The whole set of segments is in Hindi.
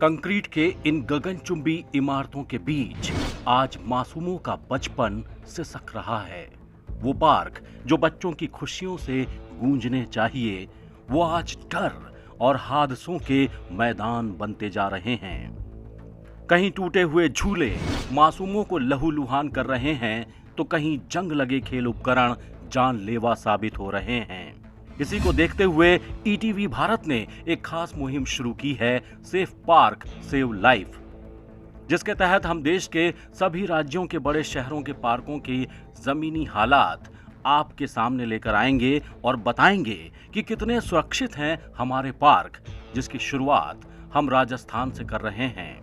कंक्रीट के इन गगनचुंबी इमारतों के बीच आज मासूमों का बचपन सिसक रहा है। वो पार्क जो बच्चों की खुशियों से गूंजने चाहिए, वो आज डर और हादसों के मैदान बनते जा रहे हैं। कहीं टूटे हुए झूले मासूमों को लहूलुहान कर रहे हैं, तो कहीं जंग लगे खेल उपकरण जानलेवा साबित हो रहे हैं। इसी को देखते हुए ईटीवी भारत ने एक खास मुहिम शुरू की है, सेफ पार्क सेव लाइफ, जिसके तहत हम देश के सभी राज्यों के बड़े शहरों के पार्कों की जमीनी हालात आपके सामने लेकर आएंगे और बताएंगे कि कितने सुरक्षित हैं हमारे पार्क, जिसकी शुरुआत हम राजस्थान से कर रहे हैं।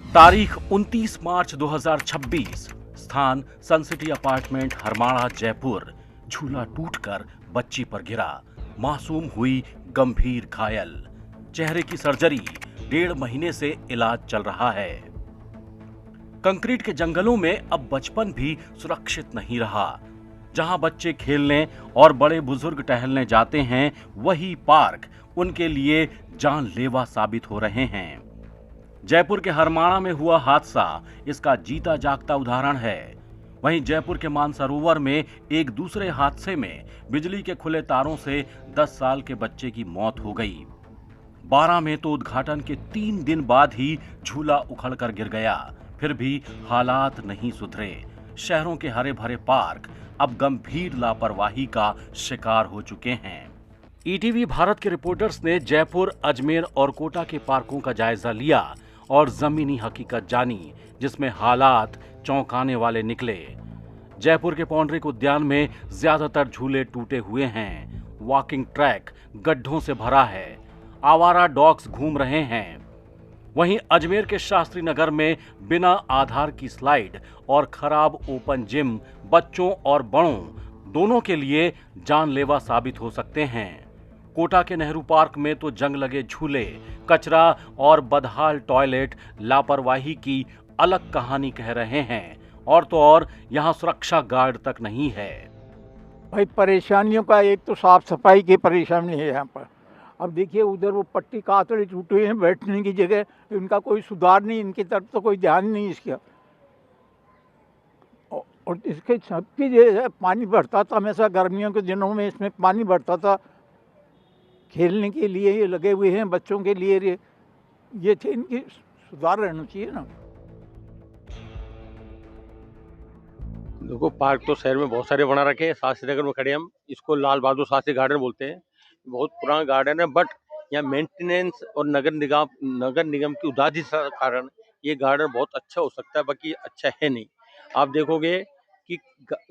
तारीख 29 मार्च 2026, स्थान सनसिटी अपार्टमेंट हरमाड़ा जयपुर। झूला टूटकर बच्ची पर गिरा, मासूम हुई गंभीर घायल, चेहरे की सर्जरी, 1.5 महीने से इलाज चल रहा है। कंक्रीट के जंगलों में अब बचपन भी सुरक्षित नहीं रहा। जहां बच्चे खेलने और बड़े बुजुर्ग टहलने जाते हैं, वही पार्क उनके लिए जानलेवा साबित हो रहे हैं। जयपुर के हरमाड़ा में हुआ हादसा इसका जीता जागता उदाहरण है। वहीं जयपुर के मानसरोवर में एक दूसरे हादसे में बिजली के खुले तारों से 10 साल के बच्चे की मौत हो गई। 12 में तो उद्घाटन के 3 दिन बाद ही झूला उखड़कर गिर गया, फिर भी हालात नहीं सुधरे। शहरों के हरे भरे पार्क अब गंभीर लापरवाही का शिकार हो चुके हैं। ईटीवी भारत के रिपोर्टर्स ने जयपुर, अजमेर और कोटा के पार्कों का जायजा लिया और जमीनी हकीकत जानी, जिसमें हालात चौंकाने वाले निकले। जयपुर के पौंडरिक उद्यान में ज्यादातर झूले टूटे हुए हैं, वॉकिंग ट्रैक गड्ढों से भरा है, आवारा डॉग्स घूम रहे हैं। वहीं अजमेर के शास्त्री नगर में बिना आधार की स्लाइड और खराब ओपन जिम बच्चों और बड़ों दोनों के लिए जानलेवा साबित हो सकते हैं। कोटा के नेहरू पार्क में तो जंग लगे झूले, कचरा और बदहाल टॉयलेट लापरवाही की अलग कहानी कह रहे हैं। और तो और यहाँ सुरक्षा गार्ड तक नहीं है। भाई परेशानियों का एक तो साफ सफाई की परेशानी है यहाँ पर। अब देखिए उधर वो पट्टी कातड़े टूटे हुए हैं, बैठने की जगह, इनका कोई सुधार नहीं, इनकी तरफ तो कोई ध्यान नहीं इसका। और इसके सबकी जो पानी बढ़ता था हमेशा, गर्मियों के दिनों में इसमें पानी बढ़ता था। खेलने के लिए ये लगे हुए हैं, बच्चों के लिए ये थे, इनकी सुधार रहना चाहिए ना। देखो पार्क तो शहर में बहुत सारे बना रखे हैं। शास्त्री नगर में खड़े हम, इसको लाल बहादुर शास्त्री गार्डन बोलते हैं। बहुत पुराना गार्डन है, बट यहाँ मेंटेनेंस और नगर निगम की उदासी के कारण ये गार्डन बहुत अच्छा हो सकता है, बाकी अच्छा है नहीं। आप देखोगे कि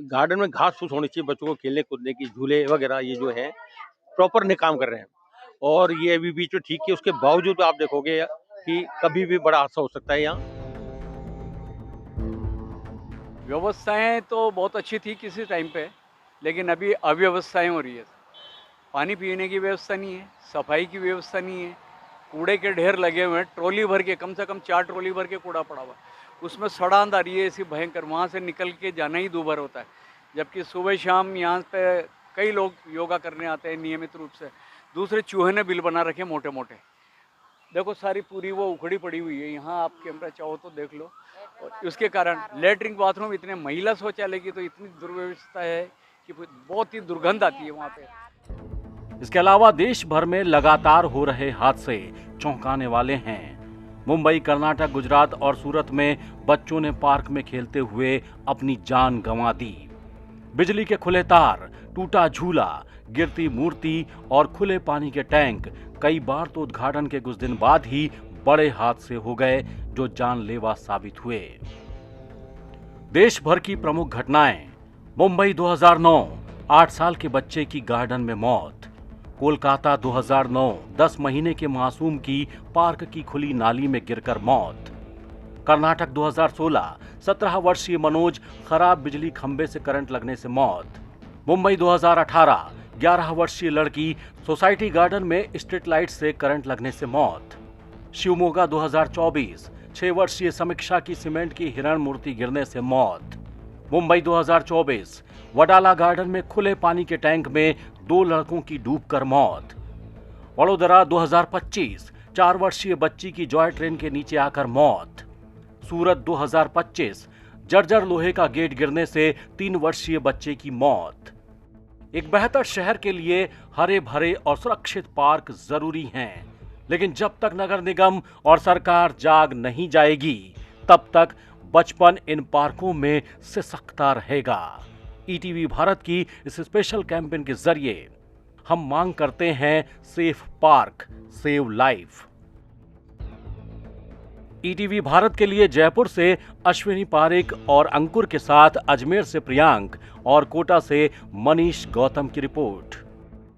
गार्डन में घास फूस होनी चाहिए, बच्चों को खेलने कूदने की, झूले वगैरह ये जो है प्रॉपर नहीं काम कर रहे हैं। और ये अभी बीच में ठीक है, उसके बावजूद आप देखोगे कि कभी भी बड़ा हादसा हो सकता है यहाँ। व्यवस्थाएं तो बहुत अच्छी थी किसी टाइम पे, लेकिन अभी अव्यवस्थाएं हो रही है। पानी पीने की व्यवस्था नहीं है, सफाई की व्यवस्था नहीं है, कूड़े के ढेर लगे हुए हैं, ट्रॉली भर के, कम से कम 4 ट्रॉली भर के कूड़ा पड़ा हुआ है, उसमें सड़ांध आ रही है ऐसी भयंकर, वहाँ से निकल के जाना ही दूभर होता है। जबकि सुबह शाम यहाँ पे कई लोग योगा करने आते हैं नियमित रूप से। दूसरे चूहे ने बिल बना रखे मोटे मोटे, देखो सारी पूरी वो उखड़ी पड़ी हुई है। यहाँ आप कैमरा चाहो तो देख लो। और उसके कारण लेटरिन बाथरूम इतने, महिला शौचालय की तो इतनी दुर्व्यवस्था है कि बहुत ही दुर्गंध आती है वहाँ पे। इसके अलावा देश भर में लगातार हो रहे हादसे चौंकाने वाले हैं। मुंबई, कर्नाटक, गुजरात और सूरत में बच्चों ने पार्क में खेलते हुए अपनी जान गंवा दी। बिजली के खुले तार, टूटा झूला, गिरती मूर्ति और खुले पानी के टैंक, कई बार तो उद्घाटन के कुछ दिन बाद ही बड़े हादसे हो गए जो जानलेवा साबित हुए। देश भर की प्रमुख घटनाएं। मुंबई 2009, 8 साल के बच्चे की गार्डन में मौत। कोलकाता 2009, 10 महीने के मासूम की पार्क की खुली नाली में गिरकर मौत। कर्नाटक 2016, 17 वर्षीय मनोज खराब बिजली खंभे से करंट लगने से मौत। मुंबई 2018, 11 वर्षीय लड़की सोसाइटी गार्डन में स्ट्रीट लाइट से करंट लगने से मौत। शिवमोगा 2024, 6 वर्षीय समीक्षा की सीमेंट की हिरण मूर्ति गिरने से मौत। मुंबई 2024, वडाला गार्डन में खुले पानी के टैंक में 2 लड़कों की डूबकर मौत। वडोदरा 2025, 4 वर्षीय बच्ची की जॉय ट्रेन के नीचे आकर मौत। सूरत 2025, जर्जर लोहे का गेट गिरने से 3 वर्षीय बच्चे की मौत। एक बेहतर शहर के लिए हरे भरे और सुरक्षित पार्क जरूरी हैं, लेकिन जब तक नगर निगम और सरकार जाग नहीं जाएगी, तब तक बचपन इन पार्कों में सिसकता रहेगा। ईटीवी भारत की इस स्पेशल कैंपेन के जरिए हम मांग करते हैं safe park, save life. ETV Bharat के लिए जयपुर से अश्विनी पारेख और अंकुर के साथ अजमेर से प्रियांक और कोटा से मनीष गौतम की रिपोर्ट।